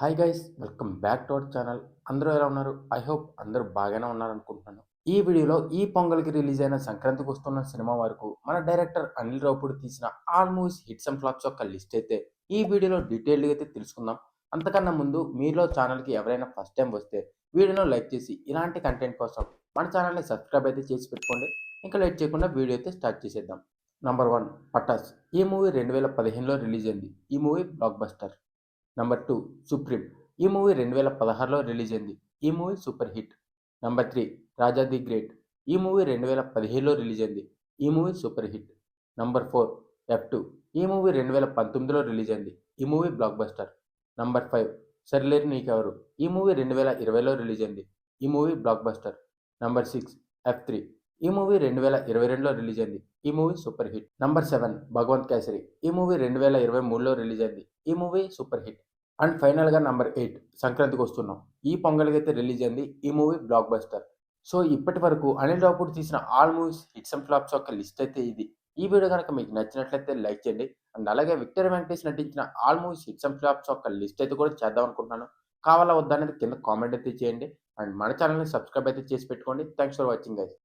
Hi guys, welcome back to our channel. అందరూ ఎలా ఉన్నారు? ఐ హోప్ అందరూ బాగానే ఉన్నారనుకుంటున్నాను. ఈ వీడియోలో ఈ పొంగల్కి రిలీజ్ అయిన సంక్రాంతికి వస్తున్న సినిమా వరకు మన డైరెక్టర్ అనిల్ రావుపూడి తీసిన all movies hits and flops యొక్క లిస్ట్ అయితే ఈ వీడియోలో డీటెయిల్డ్గా అయితే తెలుసుకుందాం. అంతకన్నా ముందు మీలో ఛానల్కి ఎవరైనా ఫస్ట్ టైం వస్తే వీడియోను లైక్ చేసి ఇలాంటి కంటెంట్ కోసం మన ఛానల్ని సబ్స్క్రైబ్ అయితే చేసి పెట్టుకోండి. ఇంకా లేట్ చేయకుండా వీడియో అయితే స్టార్ట్ చేసేద్దాం. నంబర్ 1 పటాస్. ఈ మూవీ 2015లో రిలీజ్ అయింది. ఈ movie block buster. Number 2 supreme. ఈ మూవీ 2016లో రిలీజ్ అయింది. ఈ movie super hit. Number 3 Raja the great. ఈ మూవీ 2017లో రిలీజ్ అయింది. ఈ movie super hit. Number 4 F2. ఈ మూవీ 2019లో రిలీజ్ అయింది. ఈ movie block buster. Number 5 Sarileru నీకెవరు. ఈ మూవీ 2020లో రిలీజ్ అయింది. ఈ movie block buster. Number 6 F3. ఈ మూవీ 2022లో రిలీజ్ అయింది. ఈ movie super hit. Number 7 Bhagavanth Kesari. ఈ మూవీ 2023లో రిలీజ్ అయింది. ఈ మూవీ సూపర్ హిట్. అండ్ ఫైనల్‌గా నంబర్ 8 సంక్రాంతికి వస్తున్నాం. ఈ పొంగల్‌కైతే రిలీజ్ అయింది. ఈ మూవీ బ్లాక్ బస్టర్. సో ఇప్పటి వరకు అనిల్ రావుపూడి తీసిన all movies hits and flops యొక్క లిస్ట్ అయితే ఇది. ఈ వీడియో గనుక మీకు నచ్చినట్లయితే లైక్ చేయండి. అండ్ అలాగే విక్టరీ వెంకటేష్ నటించిన all movies hits and flops యొక్క లిస్ట్ అయితే కూడా చేద్దాం అనుకుంటున్నాను. కావాలా వద్దా అనేది కింద కామెంట్ అయితే చేయండి. అండ్ మన ఛానెల్‌ని సబ్స్క్రైబ్ అయితే చేసి పెట్టుకోండి. Thanks for watching guys.